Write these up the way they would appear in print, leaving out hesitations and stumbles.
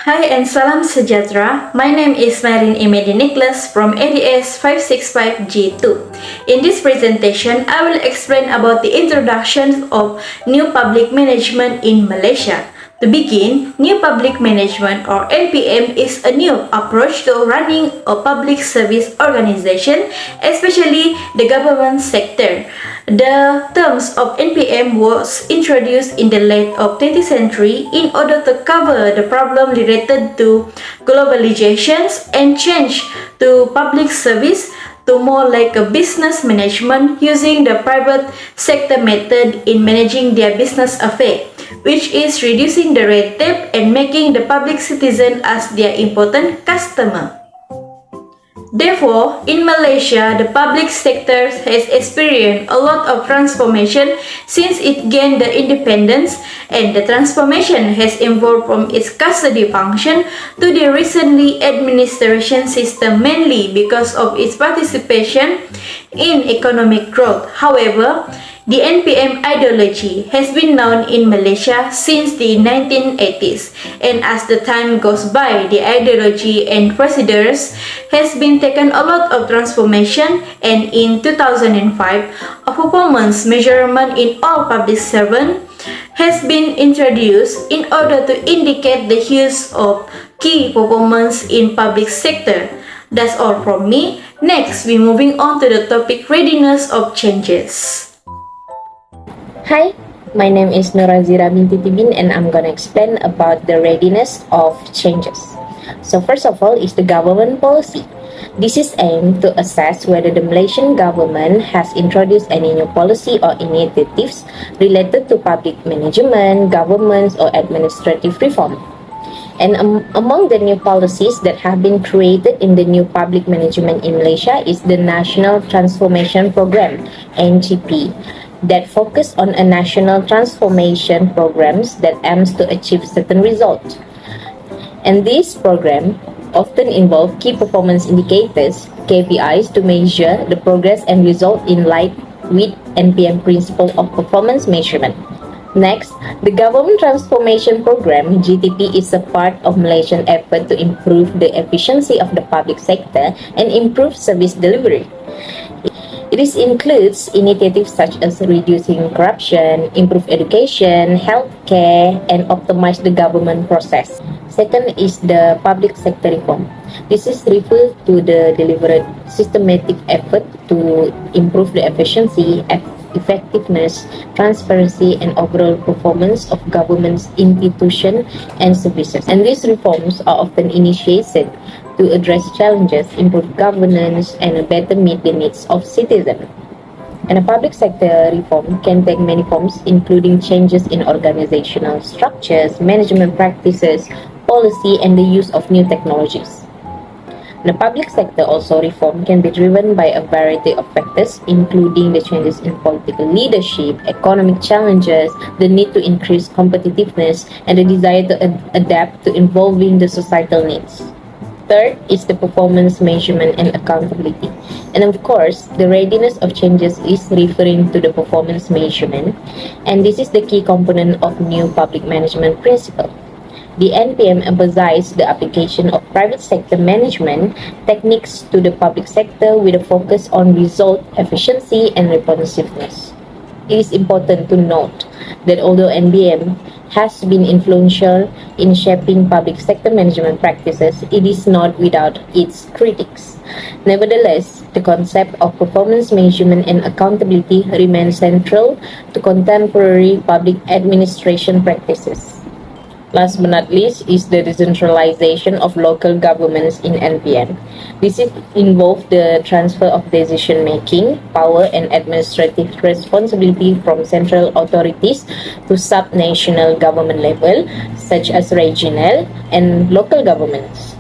Hi and salam sejahtera. My name is Marin Imedi Nicholas from ADS 565G2. In this presentation, I will explain about the introduction of new public management in Malaysia. To begin, new public management or NPM is a new approach to running a public service organization, especially the government sector. The terms of NPM was introduced in the late of 20th century in order to cover the problem related to globalizations and change to public service to more like a business management using the private sector method in managing their business affairs, which is reducing the red tape and making the public citizen as their important customer. Therefore, in Malaysia, the public sector has experienced a lot of transformation since it gained the independence, and the transformation has evolved from its custody function to the recently administration system mainly because of its participation in economic growth. However, the NPM ideology has been known in Malaysia since the 1980s, and as the time goes by, the ideology and procedures has been taken a lot of transformation, and in 2005, a performance measurement in all public servants has been introduced in order to indicate the use of key performance in public sector. That's all from me. Next, we're moving on to the topic readiness of changes. Hi, my name is Nurazira binti Tibin and I'm gonna explain about the readiness of changes. So first of all is the government policy. This is aimed to assess whether the Malaysian government has introduced any new policy or initiatives related to public management, governance or administrative reform. And among the new policies that have been created in the new public management in Malaysia is the National Transformation Program, NGP, that focus on a national transformation programs that aims to achieve certain results. And this program often involve key performance indicators, KPIs, to measure the progress and result in line with NPM principle of performance measurement. Next, the Government Transformation Program, GTP, is a part of Malaysian effort to improve the efficiency of the public sector and improve service delivery. It includes initiatives such as reducing corruption, improve education, healthcare, and optimize the government process. Second is the public sector reform. This is referred to the deliberate systematic effort to improve the efficiency, effectiveness, transparency, and overall performance of government's institutions and services. And these reforms are often initiated to address challenges, improve governance, and better meet the needs of citizens. And a public sector reform can take many forms, including changes in organizational structures, management practices, policy, and the use of new technologies. The public sector also reform can be driven by a variety of factors, including the changes in political leadership, economic challenges, the need to increase competitiveness, and the desire to adapt to evolving the societal needs. Third is the performance measurement and accountability. And of course, the readiness of changes is referring to the performance measurement, and this is the key component of new public management principle. The NPM emphasizes the application of private sector management techniques to the public sector with a focus on result efficiency and responsiveness. It is important to note that although NPM has been influential in shaping public sector management practices, it is not without its critics. Nevertheless, the concept of performance measurement and accountability remains central to contemporary public administration practices. Last but not least is the decentralization of local governments in NPM. This involves the transfer of decision-making, power, and administrative responsibility from central authorities to sub-national government level, such as regional and local governments.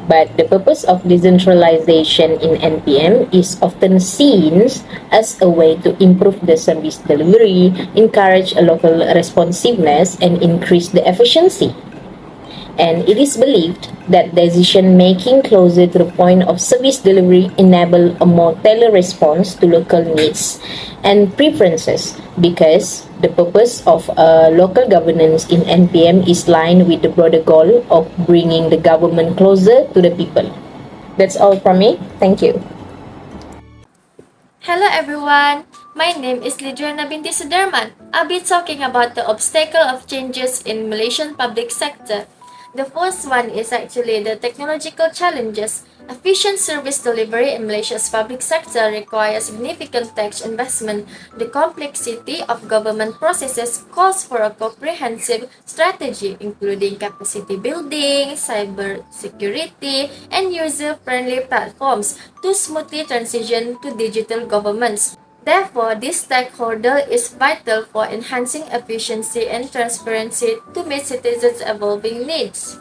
But the purpose of decentralization in NPM is often seen as a way to improve the service delivery, encourage a local responsiveness, and increase the efficiency. and it is believed that decision making closer to the point of service delivery enable a more tailored response to local needs and preferences, because the purpose of local governance in NPM is aligned with the broader goal of bringing the government closer to the people. That's all from me. Thank you. Hello everyone, my name is Lidriana binti Sudarman. I'll be talking about the obstacle of changes in Malaysian public sector. The first one is actually the technological challenges. Efficient service delivery in Malaysia's public sector requires significant tech investment. The complexity of government processes calls for a comprehensive strategy, including capacity building, cyber security, and user-friendly platforms to smoothly transition to digital governments. Therefore, this stakeholder is vital for enhancing efficiency and transparency to meet citizens' evolving needs.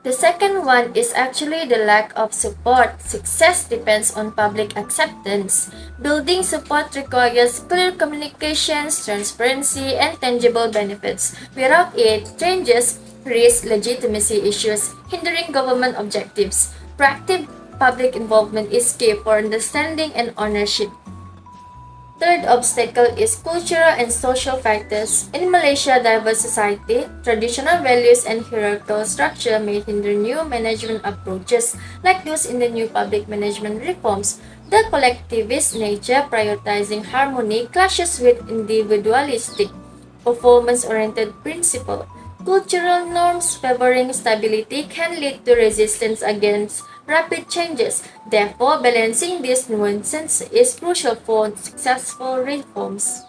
The second one is actually the lack of support. Success depends on public acceptance. Building support requires clear communications, transparency, and tangible benefits. Without it, changes raise legitimacy issues, hindering government objectives. Proactive public involvement is key for understanding and ownership. Third obstacle is cultural and social factors. In Malaysia diverse society, traditional values and hierarchical structure may hinder new management approaches like those in the new public management reforms. The collectivist nature prioritizing harmony clashes with individualistic, performance-oriented principle. Cultural norms favoring stability can lead to resistance against rapid changes. Therefore, balancing these nuances is crucial for successful reforms.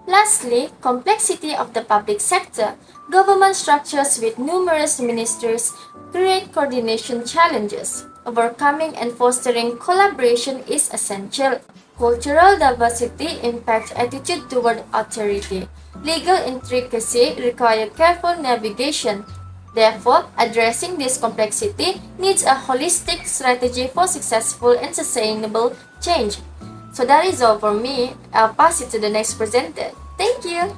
Lastly, complexity of the public sector. Government structures with numerous ministries create coordination challenges. Overcoming and fostering collaboration is essential. Cultural diversity impacts attitude toward authority. Legal intricacy requires careful navigation. Therefore, addressing this complexity needs a holistic strategy for successful and sustainable change. So that is all for me. I'll pass it to the next presenter. Thank you.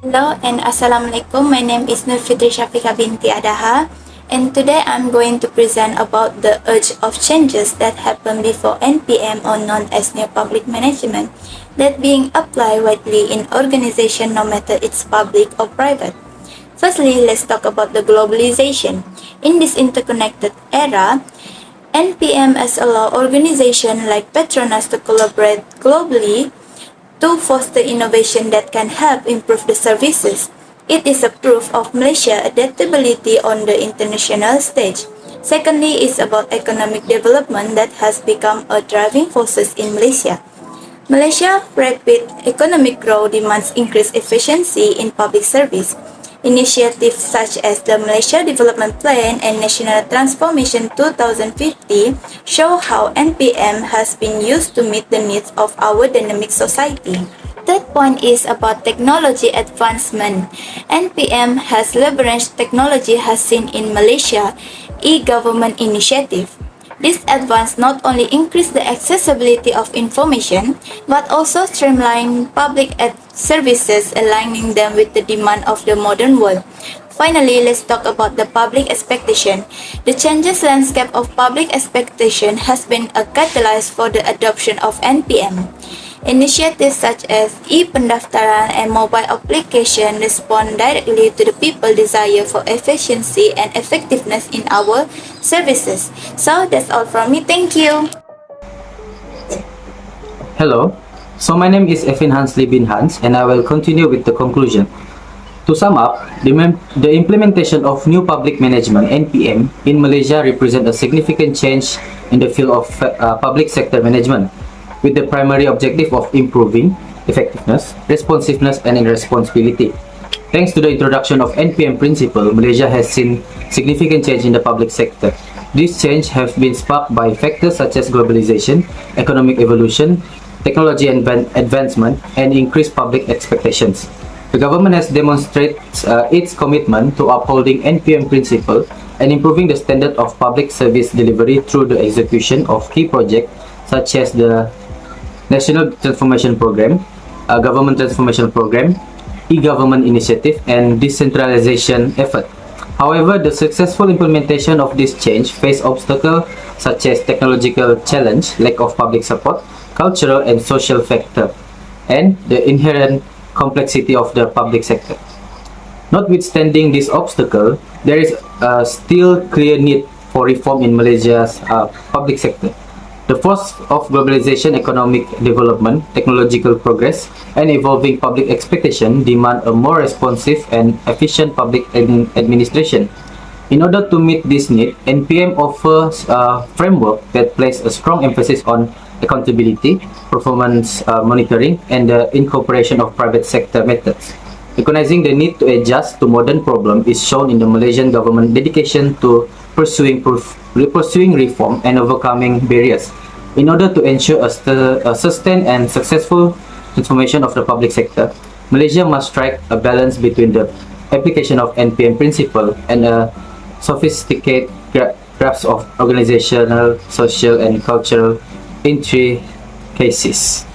Hello and Assalamualaikum. My name is Nur Fitri Syafika binti Adaha, and today I'm going to present about the urge of changes that happened before NPM, or known as New Public Management, that being applied widely in organization no matter it's public or private. Firstly, let's talk about the globalization. In this interconnected era, NPM has allowed organizations like Petronas to collaborate globally to foster innovation that can help improve the services. It is a proof of Malaysia's adaptability on the international stage. Secondly, is about economic development that has become a driving force in Malaysia. Malaysia's rapid economic growth demands increased efficiency in public service. Initiatives such as the Malaysia Development Plan and National Transformation 2050 show how NPM has been used to meet the needs of our dynamic society. Third point is about technology advancement. NPM has leveraged technology has seen in Malaysia e-government initiative. This advance not only increased the accessibility of information, but also streamlined public services, aligning them with the demand of the modern world. Finally, let's talk about the public expectation. The changes landscape of public expectation has been a catalyst for the adoption of NPM. Initiatives such as e-pendaftaran and mobile application respond directly to the people's desire for efficiency and effectiveness in our services. So that's all from me. Thank you. Hello, so my name is Evin Hansli bin Hans, and I will continue with the conclusion. To sum up, the implementation of new public management (NPM) in Malaysia represents a significant change in the field of public sector management, with the primary objective of improving effectiveness, responsiveness, and responsibility. Thanks to the introduction of NPM principle, Malaysia has seen significant change in the public sector. This change has been sparked by factors such as globalization, economic evolution, technology advancement, and increased public expectations. The government has demonstrated its commitment to upholding NPM principle and improving the standard of public service delivery through the execution of key projects such as the National Transformation Program, Government Transformation Program, e-government initiative, and decentralization effort. However, the successful implementation of this change faced obstacles such as technological challenge, lack of public support, cultural and social factor, and the inherent complexity of the public sector. Notwithstanding this obstacle, there is still clear need for reform in Malaysia's public sector. The force of globalization, economic development, technological progress, and evolving public expectation demand a more responsive and efficient public administration. In order to meet this need, NPM offers a framework that places a strong emphasis on accountability, performance monitoring, and the incorporation of private sector methods. Recognizing the need to adjust to modern problems is shown in the Malaysian government dedication to pursuing reform and overcoming barriers. In order to ensure a sustained and successful transformation of the public sector, Malaysia must strike a balance between the application of NPM principle and a sophisticated grasp of organizational, social, and cultural intricacies.